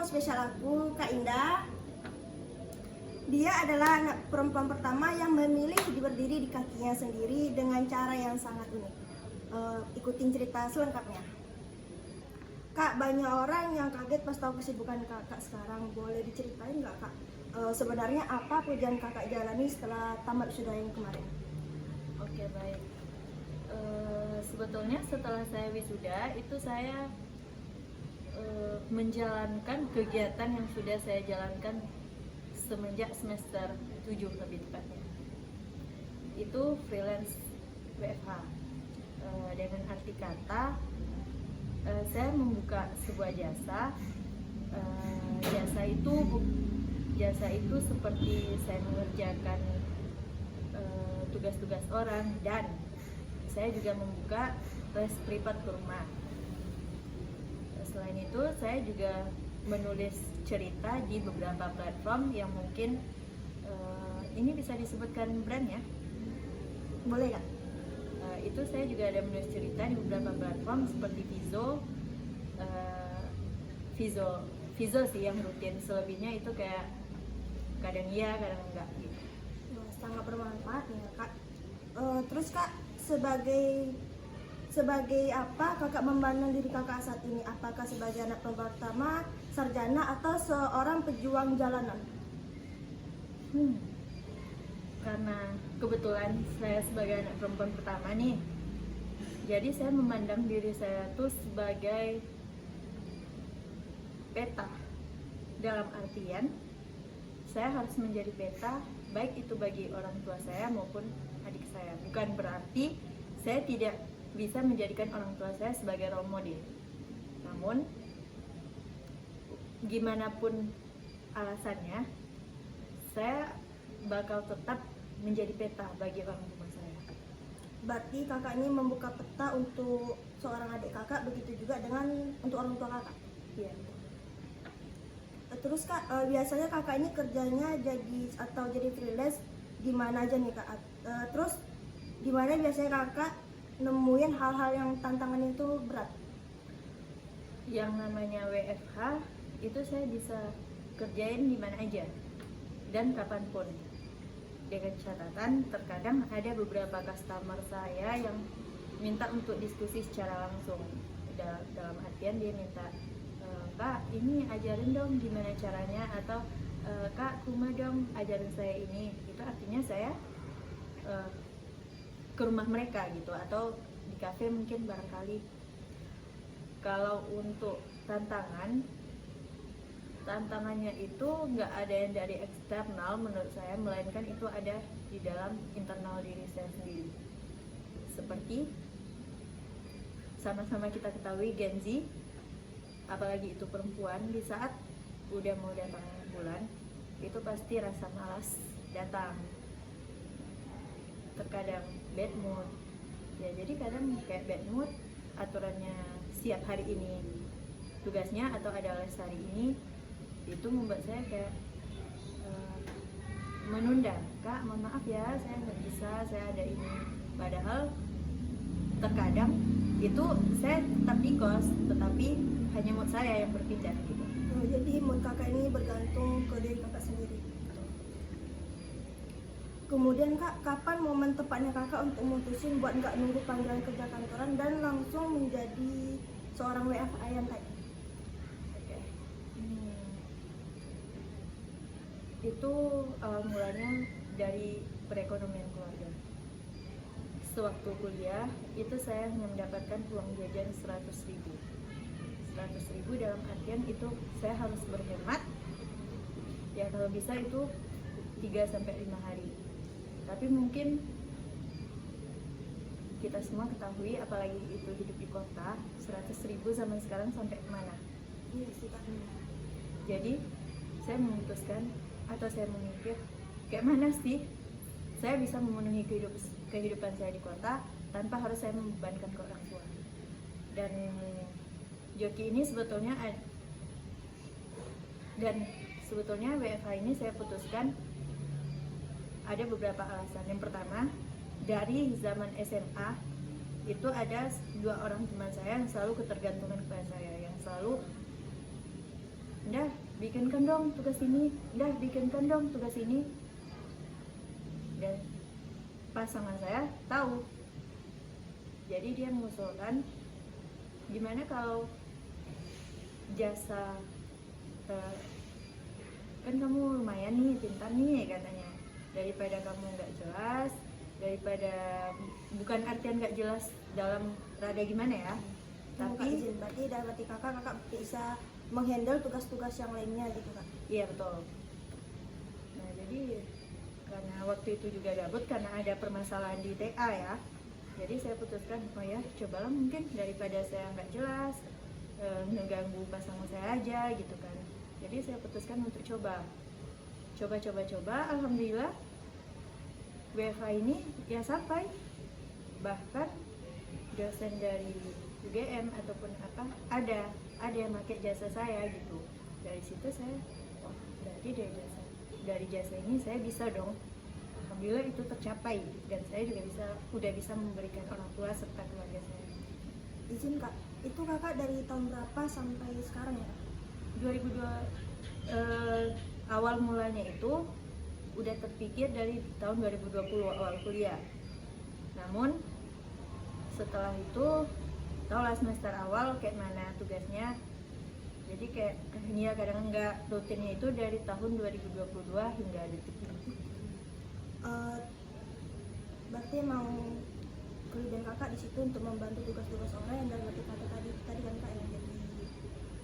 spesial aku, Kak Indah. Dia adalah anak perempuan pertama yang memilih berdiri di kakinya sendiri dengan cara yang sangat unik. Ikutin cerita selengkapnya. Kak, banyak orang yang kaget pas tahu kesibukan kakak sekarang. Boleh diceritain nggak, Kak? Sebenarnya apa pekerjaan kakak jalani setelah tamat wisuda yang kemarin? Oke, baik. Sebetulnya setelah saya wisuda itu saya menjalankan kegiatan yang sudah saya jalankan semenjak semester 7 lebih tepatnya. Itu freelance WFH. Dengan arti kata saya membuka sebuah jasa. Jasa itu seperti saya mengerjakan tugas-tugas orang, dan saya juga membuka les privat ke rumah. Selain itu saya juga menulis cerita di beberapa platform yang mungkin ini bisa disebutkan brand ya? Boleh, Kak? Itu saya juga ada menulis cerita di beberapa platform seperti Vizo sih yang rutin. Selebihnya itu kayak kadang iya kadang enggak gitu. Sangat bermanfaat ya, Kak. Terus Kak, sebagai apa kakak memandang diri kakak saat ini? Apakah sebagai anak pertama, sarjana, atau seorang pejuang jalanan? Karena kebetulan saya sebagai anak perempuan pertama nih, jadi saya memandang diri saya tuh sebagai peta. Dalam artian saya harus menjadi peta, baik itu bagi orang tua saya maupun adik saya. Bukan berarti saya tidak bisa menjadikan orang tua saya sebagai role model. Namun, gimana pun alasannya, saya bakal tetap menjadi peta bagi orang tua saya. Berarti kakak ini membuka peta untuk seorang adik kakak, begitu juga dengan untuk orang tua kakak. Iya. Terus Kak, biasanya kakak ini kerjanya jadi freelance di mana aja nih Kak? Terus di mana biasanya kakak nemuin hal-hal yang tantangan itu berat? Yang namanya WFH itu saya bisa kerjain di mana aja dan kapanpun. Dengan catatan terkadang ada beberapa customer saya yang minta untuk diskusi secara langsung. Dalam artian dia minta, Kak, ini ajarin dong gimana caranya, atau Kak, rumah dong ajarin saya ini. Itu artinya saya ke rumah mereka gitu, atau di kafe mungkin barangkali. Kalau untuk tantangannya itu nggak ada yang dari eksternal menurut saya, melainkan itu ada di dalam internal diri saya sendiri. Seperti sama-sama kita ketahui Gen Z, apalagi itu perempuan, di saat udah mau datang bulan itu pasti rasa malas datang, terkadang bad mood ya. Jadi kadang kayak bad mood, aturannya siap hari ini tugasnya atau ada les hari ini, itu membuat saya kayak menunda. Kak, mohon maaf ya, saya nggak bisa, saya ada ini. Padahal terkadang itu saya tetap di kos, tetapi hanya mood saya yang berpindah gitu. Jadi mood kakak ini bergantung ke diri kakak sendiri. Kemudian Kak, kapan momen tepatnya kakak untuk memutusin buat nggak nunggu panggilan kerja kantoran dan langsung menjadi seorang WFH yang tadi? Oke. Itu awal mulanya dari perekonomian keluarga. Sewaktu kuliah itu saya hanya mendapatkan uang jajan 100.000 dalam artian itu saya harus berhemat ya, kalau bisa itu 3-5 hari. Tapi mungkin kita semua ketahui, apalagi itu hidup di kota, 100.000 zaman sekarang sampai kemana? Iya sih Kak. Jadi saya memutuskan, atau saya memikir, kayak mana sih saya bisa memenuhi kehidupan saya di kota tanpa harus saya membebankan ke orang tua. Dan joki ini sebetulnya WFH ini saya putuskan ada beberapa alasan. Yang pertama, dari zaman SMA itu ada 2 orang teman saya yang selalu ketergantungan kepada saya, yang selalu Udah bikinkan dong tugas ini, udah bikinkan dong tugas ini. Dan pasangan saya tahu, jadi dia mengusulkan gimana kalau jasa kan kamu lumayan nih, pintar nih katanya, daripada kamu nggak jelas, daripada bukan artian nggak jelas dalam rada gimana ya, Tapi tapi berarti kakak bisa menghandle tugas-tugas yang lainnya gitu kak. iya betul. Nah jadi karena waktu itu juga gabut karena ada permasalahan di TA ya, jadi saya putuskan oh ya cobalah, mungkin daripada saya nggak jelas mengganggu pasangan saya aja gitu kan. Jadi saya putuskan untuk coba, alhamdulillah WFH ini ya sampai bahkan dosen dari UGM ataupun apa ada yang pakai jasa saya gitu. Dari situ saya wah, berarti dari jasa ini saya bisa dong, alhamdulillah itu tercapai, dan saya juga udah bisa memberikan orang tua serta keluarga saya. Izin kak, itu kakak dari tahun berapa sampai sekarang ya? 2002 awal mulanya itu udah terpikir dari tahun 2020 awal kuliah. Namun setelah itu taulah semester awal kayak mana tugasnya. Jadi kayak ya kadang enggak, rutinnya itu dari tahun 2022 hingga detik ini. Berarti emang kelebihan kakak di situ untuk membantu tugas-tugas orang yang dalam arti kata tadi kan kak yang jadi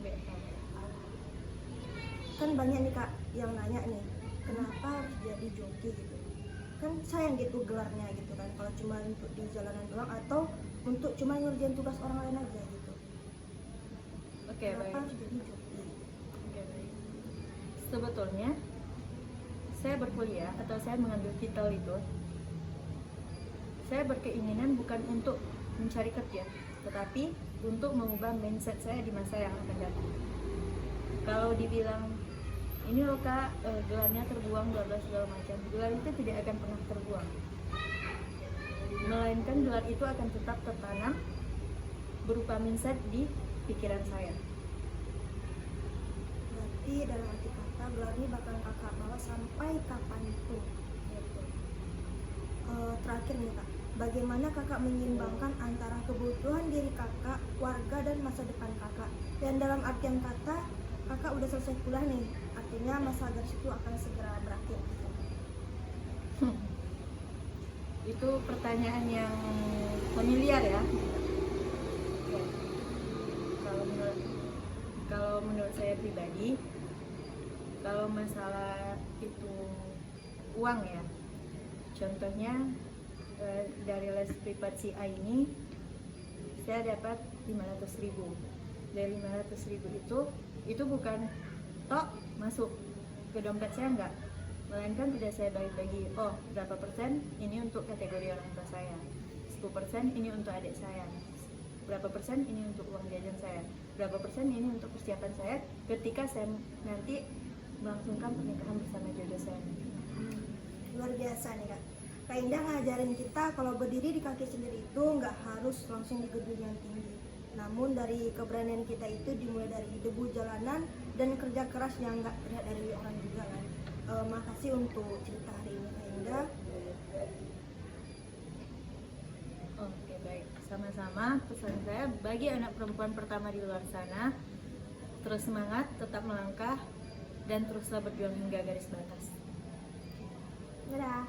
BH. kan banyak nih kak yang nanya nih kenapa harus jadi joki gitu kan, sayang gitu gelarnya gitu kan, kalau cuma untuk di jalanan doang atau untuk cuma ngerjain tugas orang lain aja gitu. Oke, Kenapa baik. harus jadi joki? Oke, baik. Sebetulnya saya berkuliah atau saya mengambil titel itu, saya berkeinginan bukan untuk mencari kerja, tetapi untuk mengubah mindset saya di masa yang akan datang. Kalau dibilang ini loh kak, gelarnya terbuang, bla bla segala macam, gelar itu tidak akan pernah terbuang, melainkan gelar itu akan tetap tertanam berupa mindset di pikiran saya. Berarti dalam arti kata gelar ini bakal kakak bawa sampai kapanpun. Terakhir nih kak, bagaimana kakak menyeimbangkan antara kebutuhan diri kakak, keluarga, dan masa depan kakak? Dan dalam artian kata, kakak udah selesai kuliah nih, artinya masa garis itu akan segera berakhir gitu. Itu pertanyaan yang familiar ya. Kalau menurut saya pribadi, kalau masalah itu uang ya, contohnya dari les privat si A ini saya dapat 500.000. Dari 500.000 itu bukan tok masuk ke dompet saya, enggak, melainkan tidak saya bagi-bagi. Oh, berapa persen ini untuk kategori orang tua saya, 10% ini untuk adik saya, berapa persen ini untuk uang jajan saya, berapa persen ini untuk persiapan saya ketika saya nanti melangsungkan pernikahan bersama jodoh saya. Luar biasa nih kak. Kak Indah ngajarin kita kalau berdiri di kaki sendiri itu nggak harus langsung di gedung yang tinggi. Namun dari keberanian kita itu dimulai dari debu jalanan dan kerja keras yang nggak terlihat dari orang juga kan. Makasih untuk cerita hari ini Kak Indah. Oke, baik. Sama-sama. Pesan saya bagi anak perempuan pertama di luar sana, terus semangat, tetap melangkah, dan teruslah berjuang hingga garis batas. Dadah.